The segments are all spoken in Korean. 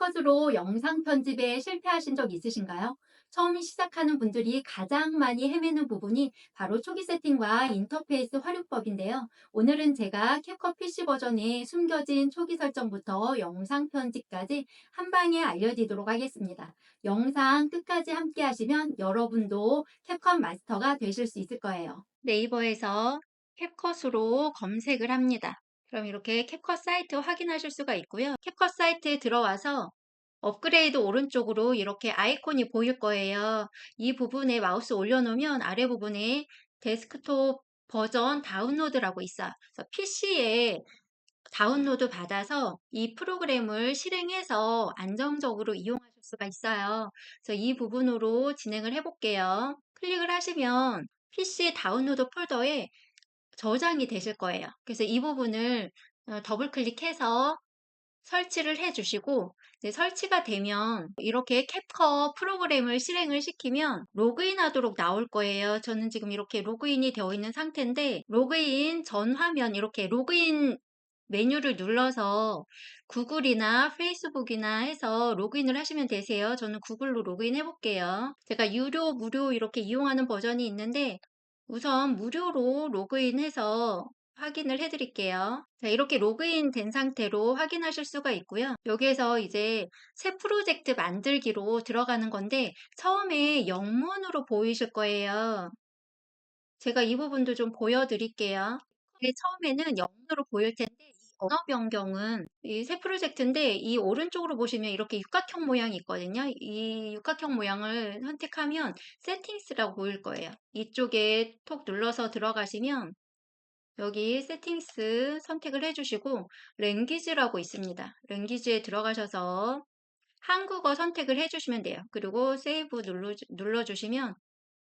캡컷으로 영상 편집에 실패하신 적 있으신가요? 처음 시작하는 분들이 가장 많이 헤매는 부분이 바로 초기 세팅과 인터페이스 활용법인데요. 오늘은 제가 캡컷 PC 버전의 숨겨진 초기 설정부터 영상 편집까지 한 방에 알려드리도록 하겠습니다. 영상 끝까지 함께 하시면 여러분도 캡컷 마스터가 되실 수 있을 거예요. 네이버에서 캡컷으로 검색을 합니다. 그럼 이렇게 캡컷 사이트 확인하실 수가 있고요. 캡컷 사이트에 들어와서 업그레이드 오른쪽으로 이렇게 아이콘이 보일 거예요. 이 부분에 마우스 올려놓으면 아래 부분에 데스크톱 버전 다운로드라고 있어요. 그래서 PC에 다운로드 받아서 이 프로그램을 실행해서 안정적으로 이용하실 수가 있어요. 그래서 이 부분으로 진행을 해볼게요. 클릭을 하시면 PC 다운로드 폴더에 저장이 되실 거예요. 그래서 이 부분을 더블 클릭해서 설치를 해 주시고, 이제 설치가 되면 이렇게 캡컷 프로그램을 실행을 시키면 로그인 하도록 나올 거예요. 저는 지금 이렇게 로그인이 되어 있는 상태인데, 로그인 전 화면 이렇게 로그인 메뉴를 눌러서 구글이나 페이스북이나 해서 로그인을 하시면 되세요. 저는 구글로 로그인 해 볼게요. 제가 유료, 무료 이렇게 이용하는 버전이 있는데 우선 무료로 로그인해서 확인을 해 드릴게요. 자, 이렇게 로그인 된 상태로 확인하실 수가 있고요. 여기에서 이제 새 프로젝트 만들기로 들어가는 건데 처음에 영문으로 보이실 거예요. 제가 이 부분도 좀 보여드릴게요. 처음에는 영문으로 보일 텐데 이 언어 변경은 이 새 프로젝트인데 이 오른쪽으로 보시면 이렇게 육각형 모양이 있거든요. 이 육각형 모양을 선택하면 세팅스라고 보일 거예요. 이쪽에 톡 눌러서 들어가시면 여기 세팅스 선택을 해주시고 랭귀지라고 있습니다. 랭귀지에 들어가셔서 한국어 선택을 해주시면 돼요. 그리고 세이브 눌러주시면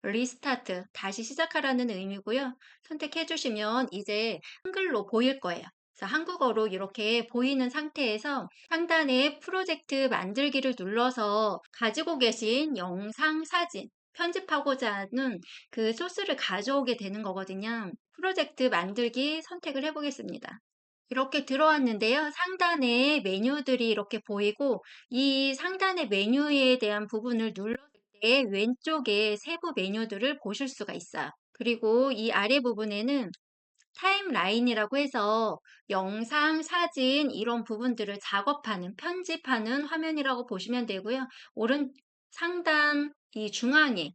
리스타트, 다시 시작하라는 의미고요. 선택해 주시면 이제 한글로 보일 거예요. 그래서 한국어로 이렇게 보이는 상태에서 상단에 프로젝트 만들기를 눌러서 가지고 계신 영상, 사진, 편집하고자 하는 그 소스를 가져오게 되는 거거든요. 프로젝트 만들기 선택을 해보겠습니다. 이렇게 들어왔는데요. 상단에 메뉴들이 이렇게 보이고 이 상단의 메뉴에 대한 부분을 눌렀을 때 왼쪽에 세부 메뉴들을 보실 수가 있어요. 그리고 이 아래 부분에는 타임라인이라고 해서 영상, 사진 이런 부분들을 작업하는, 편집하는 화면이라고 보시면 되고요. 오른 상단 이 중앙에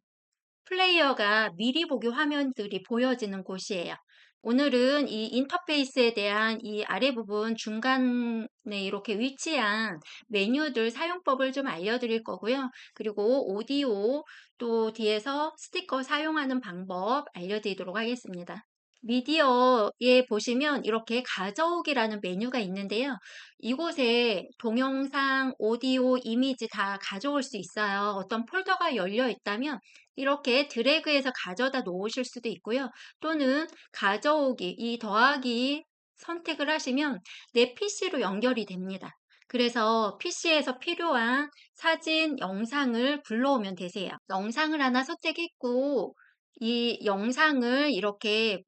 플레이어가 미리 보기 화면들이 보여지는 곳이에요. 오늘은 이 인터페이스에 대한 이 아래 부분 중간에 이렇게 위치한 메뉴들 사용법을 좀 알려드릴 거고요. 그리고 오디오 또 뒤에서 스티커 사용하는 방법 알려드리도록 하겠습니다. 미디어에 보시면 이렇게 가져오기라는 메뉴가 있는데요. 이곳에 동영상, 오디오, 이미지 다 가져올 수 있어요. 어떤 폴더가 열려 있다면 이렇게 드래그해서 가져다 놓으실 수도 있고요. 또는 가져오기, 이 더하기 선택을 하시면 내 PC로 연결이 됩니다. 그래서 PC에서 필요한 사진, 영상을 불러오면 되세요. 영상을 하나 선택했고 이 영상을 이렇게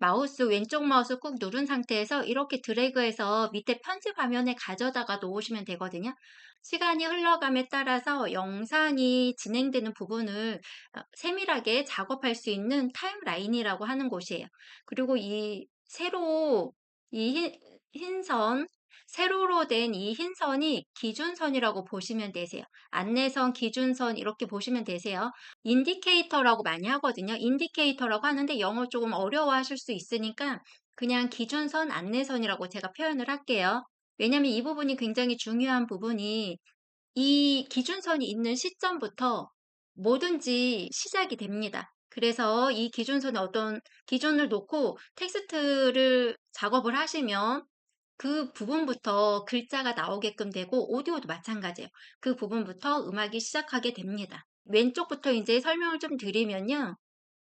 왼쪽 마우스 꾹 누른 상태에서 이렇게 드래그해서 밑에 편집 화면에 가져다가 놓으시면 되거든요. 시간이 흘러감에 따라서 영상이 진행되는 부분을 세밀하게 작업할 수 있는 타임라인이라고 하는 곳이에요. 그리고 이 세로 이 흰선 세로로 된 이 흰선이 기준선이라고 보시면 되세요. 안내선, 기준선 이렇게 보시면 되세요. 인디케이터라고 많이 하거든요. 인디케이터라고 하는데 영어 조금 어려워하실 수 있으니까 그냥 기준선, 안내선이라고 제가 표현을 할게요. 왜냐하면 이 부분이 굉장히 중요한 부분이 이 기준선이 있는 시점부터 뭐든지 시작이 됩니다. 그래서 이 기준선에 어떤 기준을 놓고 텍스트를 작업을 하시면 그 부분부터 글자가 나오게끔 되고 오디오도 마찬가지예요. 그 부분부터 음악이 시작하게 됩니다. 왼쪽부터 이제 설명을 좀 드리면요.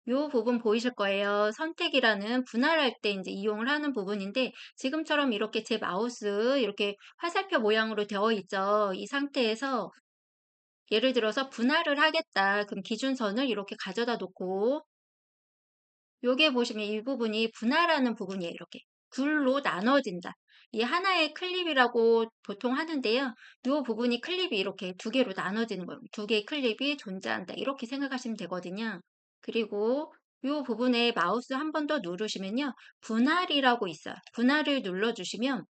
요 부분 보이실 거예요. 선택이라는 분할할 때 이제 이용을 하는 부분인데 지금처럼 이렇게 제 마우스 이렇게 화살표 모양으로 되어 있죠. 이 상태에서 예를 들어서 분할을 하겠다. 그럼 기준선을 이렇게 가져다 놓고 요게 보시면 이 부분이 분할하는 부분이에요. 이렇게. 둘로 나눠진다. 이 하나의 클립이라고 보통 하는데요. 이 부분이 클립이 이렇게 두 개로 나눠지는 거예요. 두 개의 클립이 존재한다. 이렇게 생각하시면 되거든요. 그리고 이 부분에 마우스 한 번 더 누르시면요. 분할이라고 있어요. 분할을 눌러주시면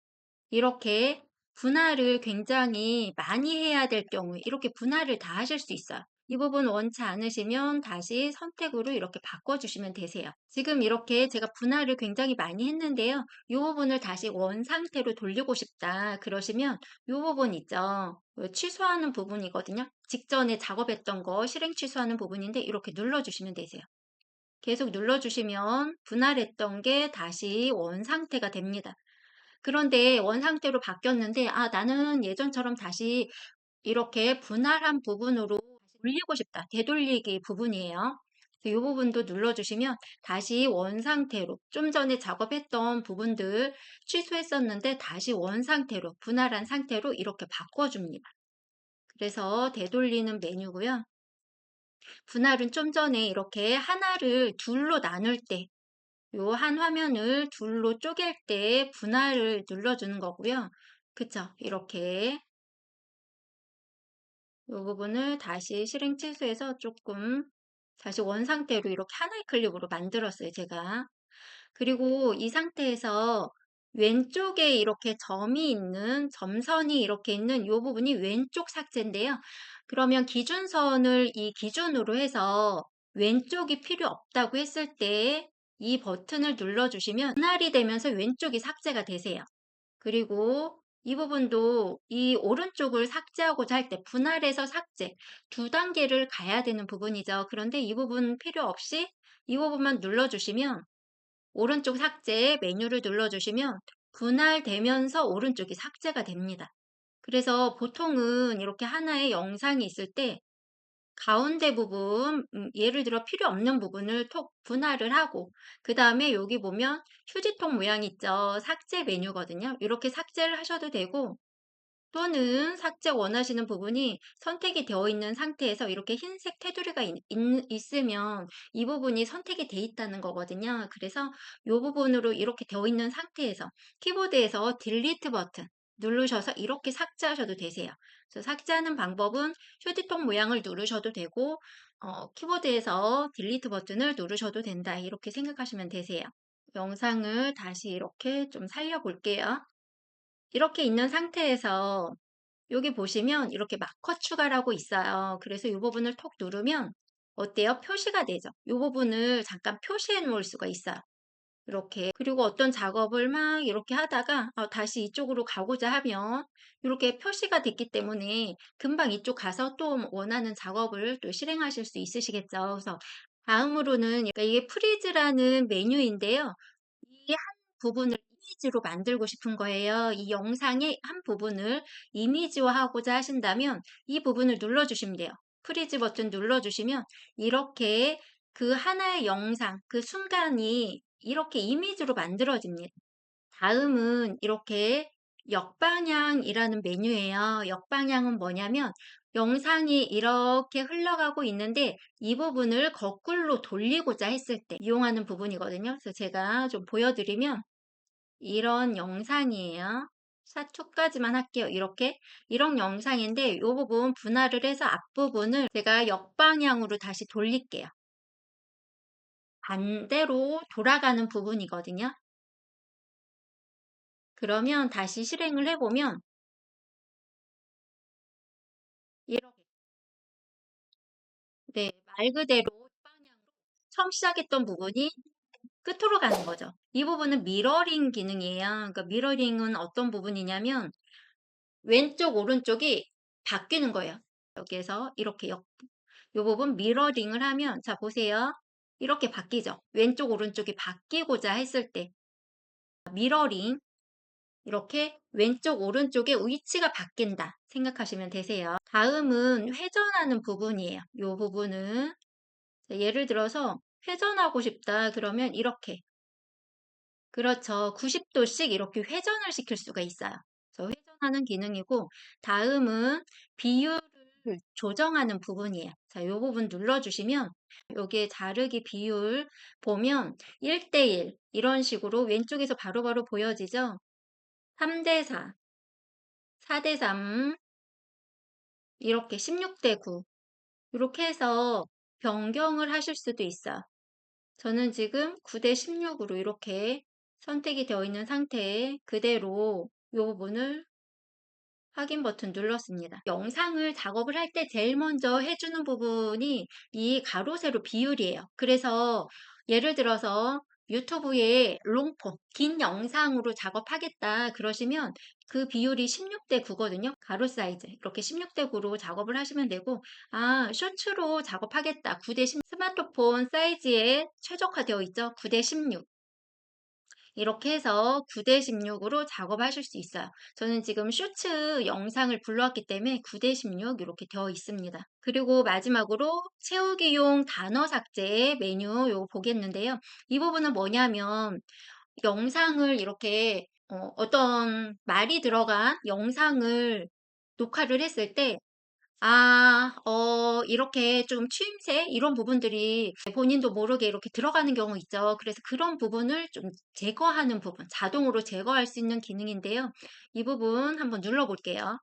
이렇게 분할을 굉장히 많이 해야 될 경우에 이렇게 분할을 다 하실 수 있어요. 이 부분 원치 않으시면 다시 선택으로 이렇게 바꿔주시면 되세요. 지금 이렇게 제가 분할을 굉장히 많이 했는데요. 이 부분을 다시 원 상태로 돌리고 싶다 그러시면 이 부분 있죠. 취소하는 부분이거든요. 직전에 작업했던 거 실행 취소하는 부분인데 이렇게 눌러주시면 되세요. 계속 눌러주시면 분할했던 게 다시 원 상태가 됩니다. 그런데 원 상태로 바뀌었는데, 아, 나는 예전처럼 다시 이렇게 분할한 부분으로 돌리고 싶다. 되돌리기 부분이에요. 이 부분도 눌러주시면 다시 원 상태로 좀 전에 작업했던 부분들 취소했었는데 다시 원 상태로 분할한 상태로 이렇게 바꿔줍니다. 그래서 되돌리는 메뉴고요. 분할은 좀 전에 이렇게 하나를 둘로 나눌 때 요 한 화면을 둘로 쪼갤 때 분할을 눌러주는 거고요. 그쵸? 이렇게 요 부분을 다시 실행 취소해서 조금 다시 원 상태로 이렇게 하나의 클립으로 만들었어요, 제가. 그리고 이 상태에서 왼쪽에 이렇게 점이 있는, 점선이 이렇게 있는 요 부분이 왼쪽 삭제인데요. 그러면 기준선을 이 기준으로 해서 왼쪽이 필요 없다고 했을 때 이 버튼을 눌러주시면 분할이 되면서 왼쪽이 삭제가 되세요. 그리고 이 부분도 이 오른쪽을 삭제하고자 할 때 분할해서 삭제 두 단계를 가야 되는 부분이죠. 그런데 이 부분 필요 없이 이 부분만 눌러주시면 오른쪽 삭제 메뉴를 눌러주시면 분할되면서 오른쪽이 삭제가 됩니다. 그래서 보통은 이렇게 하나의 영상이 있을 때 가운데 부분, 예를 들어 필요 없는 부분을 톡 분할을 하고, 그 다음에 여기 보면 휴지통 모양 있죠? 삭제 메뉴거든요. 이렇게 삭제를 하셔도 되고, 또는 삭제 원하시는 부분이 선택이 되어 있는 상태에서 이렇게 흰색 테두리가 있으면 이 부분이 선택이 돼 있다는 거거든요. 그래서 이 부분으로 이렇게 되어 있는 상태에서 키보드에서 딜리트 버튼 누르셔서 이렇게 삭제하셔도 되세요. 그래서 삭제하는 방법은 휴지통 모양을 누르셔도 되고 키보드에서 딜리트 버튼을 누르셔도 된다. 이렇게 생각하시면 되세요. 영상을 다시 이렇게 좀 살려볼게요. 이렇게 있는 상태에서 여기 보시면 이렇게 마커 추가라고 있어요. 그래서 이 부분을 톡 누르면 어때요? 표시가 되죠. 이 부분을 잠깐 표시해 놓을 수가 있어요. 이렇게. 그리고 어떤 작업을 막 이렇게 하다가 다시 이쪽으로 가고자 하면 이렇게 표시가 됐기 때문에 금방 이쪽 가서 또 원하는 작업을 또 실행하실 수 있으시겠죠. 그래서 다음으로는 그러니까 이게 프리즈라는 메뉴인데요. 이 한 부분을 이미지로 만들고 싶은 거예요. 이 영상의 한 부분을 이미지화하고자 하신다면 이 부분을 눌러주시면 돼요. 프리즈 버튼 눌러주시면 이렇게 그 하나의 영상, 그 순간이 이렇게 이미지로 만들어집니다. 다음은 이렇게 역방향이라는 메뉴예요. 역방향은 뭐냐면 영상이 이렇게 흘러가고 있는데 이 부분을 거꾸로 돌리고자 했을 때 이용하는 부분이거든요. 그래서 제가 좀 보여드리면 이런 영상이에요. 샷2까지만 할게요. 이렇게 이런 영상인데 이 부분 분할을 해서 앞부분을 제가 역방향으로 다시 돌릴게요. 반대로 돌아가는 부분이거든요. 그러면 다시 실행을 해보면 이렇게 네, 말 그대로 역방향으로 처음 시작했던 부분이 끝으로 가는 거죠. 이 부분은 미러링 기능이에요. 그러니까 미러링은 어떤 부분이냐면 왼쪽 오른쪽이 바뀌는 거예요. 여기에서 이렇게 이 부분 미러링을 하면 자 보세요. 이렇게 바뀌죠. 왼쪽 오른쪽이 바뀌고자 했을 때 미러링 이렇게 왼쪽 오른쪽의 위치가 바뀐다 생각하시면 되세요. 다음은 회전하는 부분이에요. 이 부분은 예를 들어서 회전하고 싶다 그러면 이렇게 그렇죠. 90도씩 이렇게 회전을 시킬 수가 있어요. 그래서 회전하는 기능이고 다음은 비율을 조정하는 부분이에요. 자, 이 부분 눌러주시면 여기에 자르기 비율 보면 1대1 이런 식으로 왼쪽에서 바로바로 보여지죠? 3대4, 4대3 이렇게 16대9 이렇게 해서 변경을 하실 수도 있어요. 저는 지금 9대16으로 이렇게 선택이 되어 있는 상태에 그대로 이 부분을 확인 버튼 눌렀습니다. 영상을 작업을 할 때 제일 먼저 해주는 부분이 이 가로 세로 비율이에요. 그래서 예를 들어서 유튜브에 롱폼, 긴 영상으로 작업하겠다 그러시면 그 비율이 16대9거든요. 가로 사이즈 이렇게 16대9로 작업을 하시면 되고, 쇼츠로 작업하겠다 9대10, 스마트폰 사이즈에 최적화되어 있죠. 9대16 이렇게 해서 9대16으로 작업하실 수 있어요. 저는 지금 쇼츠 영상을 불러왔기 때문에 9대16 이렇게 되어 있습니다. 그리고 마지막으로 채우기용 단어 삭제 메뉴 요거 보겠는데요. 이 부분은 뭐냐면 영상을 이렇게 어떤 말이 들어간 영상을 녹화를 했을 때 이렇게 좀 추임새 이런 부분들이 본인도 모르게 이렇게 들어가는 경우 있죠. 그래서 그런 부분을 좀 제거하는 부분, 자동으로 제거할 수 있는 기능인데요. 이 부분 한번 눌러볼게요.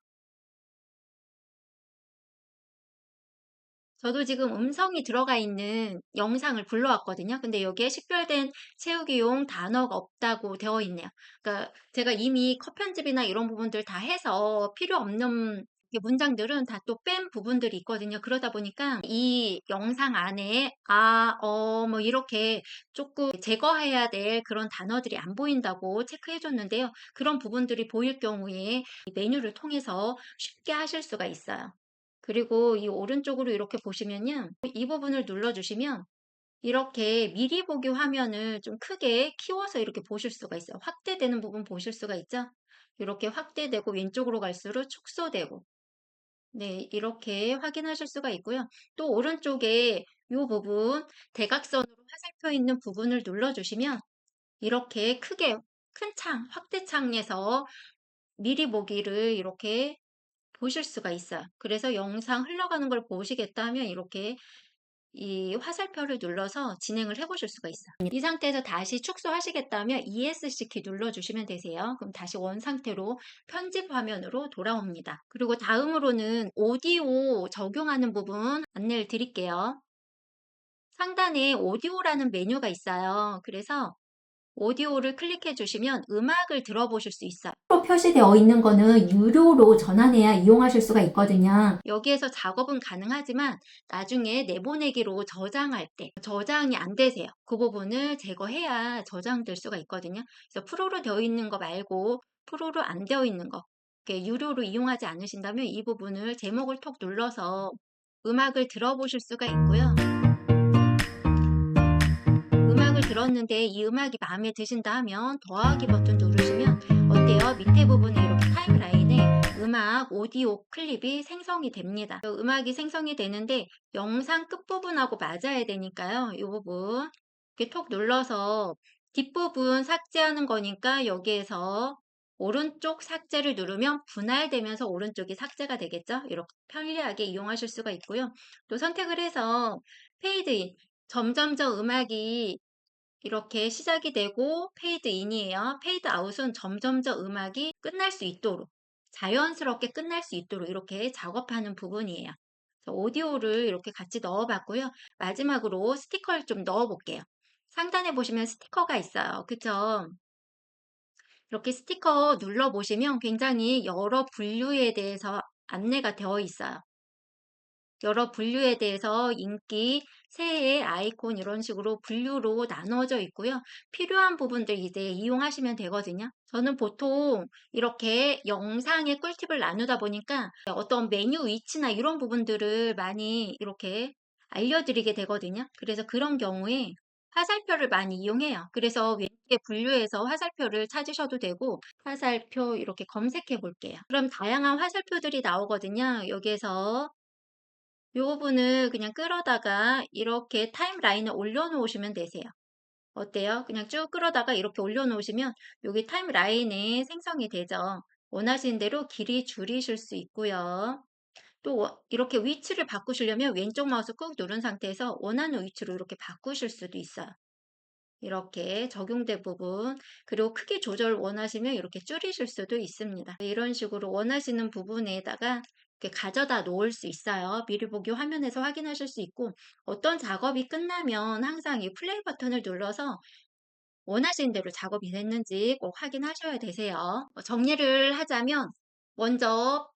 저도 지금 음성이 들어가 있는 영상을 불러왔거든요. 근데 여기에 식별된 채우기용 단어가 없다고 되어 있네요. 그러니까 제가 이미 컷 편집이나 이런 부분들 다 해서 필요 없는 문장들은 다 또 뺀 부분들이 있거든요. 그러다 보니까 이 영상 안에 뭐 이렇게 조금 제거해야 될 그런 단어들이 안 보인다고 체크해 줬는데요. 그런 부분들이 보일 경우에 이 메뉴를 통해서 쉽게 하실 수가 있어요. 그리고 이 오른쪽으로 이렇게 보시면요. 이 부분을 눌러주시면 이렇게 미리 보기 화면을 좀 크게 키워서 이렇게 보실 수가 있어요. 확대되는 부분 보실 수가 있죠? 이렇게 확대되고 왼쪽으로 갈수록 축소되고 네, 이렇게 확인하실 수가 있고요. 또 오른쪽에 이 부분 대각선으로 화살표 있는 부분을 눌러주시면 이렇게 크게 큰 창, 확대 창에서 미리 보기를 이렇게 보실 수가 있어요. 그래서 영상 흘러가는 걸 보시겠다 하면 이렇게 이 화살표를 눌러서 진행을 해 보실 수가 있어요. 이 상태에서 다시 축소하시겠다면 ESC 키 눌러주시면 되세요. 그럼 다시 원 상태로 편집 화면으로 돌아옵니다. 그리고 다음으로는 오디오 적용하는 부분 안내를 드릴게요. 상단에 오디오라는 메뉴가 있어요. 그래서 오디오를 클릭해 주시면 음악을 들어보실 수 있어요. 로 표시되어 있는 거는 유료로 전환해야 이용하실 수가 있거든요. 여기에서 작업은 가능하지만 나중에 내보내기로 저장할 때 저장이 안 되세요. 그 부분을 제거해야 저장될 수가 있거든요. 그래서 프로로 되어 있는 거 말고 프로로 안 되어 있는 거 이렇게 유료로 이용하지 않으신다면 이 부분을 제목을 톡 눌러서 음악을 들어보실 수가 있고요. 음악을 들었는데 이 음악이 마음에 드신다 하면 더하기 버튼 누르시면 어때요? 밑에 부분에 이렇게 타임라인에 음악, 오디오 클립이 생성이 됩니다. 음악이 생성이 되는데 영상 끝부분하고 맞아야 되니까요. 이 부분 이렇게 톡 눌러서 뒷부분 삭제하는 거니까 여기에서 오른쪽 삭제를 누르면 분할되면서 오른쪽이 삭제가 되겠죠? 이렇게 편리하게 이용하실 수가 있고요. 또 선택을 해서 페이드인 점점점 음악이 이렇게 시작이 되고 페이드 인이에요. 페이드 아웃은 점점점 음악이 끝날 수 있도록 자연스럽게 끝날 수 있도록 이렇게 작업하는 부분이에요. 그래서 오디오를 이렇게 같이 넣어봤고요. 마지막으로 스티커를 좀 넣어볼게요. 상단에 보시면 스티커가 있어요. 그쵸? 이렇게 스티커 눌러보시면 굉장히 여러 분류에 대해서 안내가 되어 있어요. 여러 분류에 대해서 인기, 새해, 아이콘 이런 식으로 분류로 나눠져 있고요. 필요한 부분들 이제 이용하시면 되거든요. 저는 보통 이렇게 영상의 꿀팁을 나누다 보니까 어떤 메뉴 위치나 이런 부분들을 많이 이렇게 알려드리게 되거든요. 그래서 그런 경우에 화살표를 많이 이용해요. 그래서 왼쪽에 분류해서 화살표를 찾으셔도 되고 화살표 이렇게 검색해 볼게요. 그럼 다양한 화살표들이 나오거든요. 여기에서 이 부분을 그냥 끌어다가 이렇게 타임라인에 올려놓으시면 되세요. 어때요? 그냥 쭉 끌어다가 이렇게 올려놓으시면 여기 타임라인에 생성이 되죠. 원하시는 대로 길이 줄이실 수 있고요. 또 이렇게 위치를 바꾸시려면 왼쪽 마우스 꾹 누른 상태에서 원하는 위치로 이렇게 바꾸실 수도 있어요. 이렇게 적용된 부분, 그리고 크기 조절 원하시면 이렇게 줄이실 수도 있습니다. 이런 식으로 원하시는 부분에다가 이렇게 가져다 놓을 수 있어요. 미리 보기 화면에서 확인하실 수 있고, 어떤 작업이 끝나면 항상 이 플레이 버튼을 눌러서 원하시는 대로 작업이 됐는지 꼭 확인하셔야 되세요. 정리를 하자면, 먼저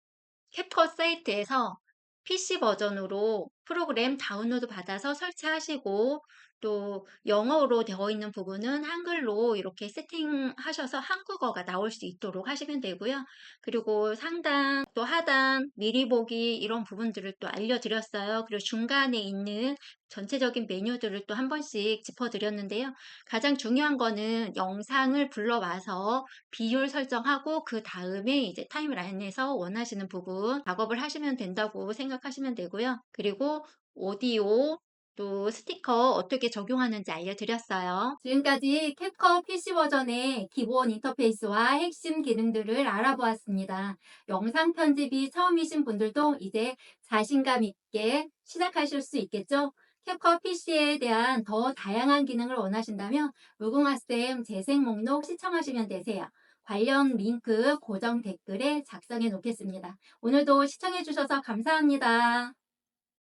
캡컷 사이트에서 PC 버전으로 프로그램 다운로드 받아서 설치하시고, 또 영어로 되어 있는 부분은 한글로 이렇게 세팅하셔서 한국어가 나올 수 있도록 하시면 되고요. 그리고 상단, 또 하단, 미리 보기 이런 부분들을 또 알려드렸어요. 그리고 중간에 있는 전체적인 메뉴들을 또 한 번씩 짚어드렸는데요. 가장 중요한 거는 영상을 불러와서 비율 설정하고 그 다음에 이제 타임라인에서 원하시는 부분 작업을 하시면 된다고 생각하시면 되고요. 그리고 오디오 또 스티커 어떻게 적용하는지 알려드렸어요. 지금까지 캡컷 PC 버전의 기본 인터페이스와 핵심 기능들을 알아보았습니다. 영상 편집이 처음이신 분들도 이제 자신감 있게 시작하실 수 있겠죠? 캡컷 PC에 대한 더 다양한 기능을 원하신다면 무궁화쌤 재생 목록 시청하시면 되세요. 관련 링크 고정 댓글에 작성해 놓겠습니다. 오늘도 시청해 주셔서 감사합니다.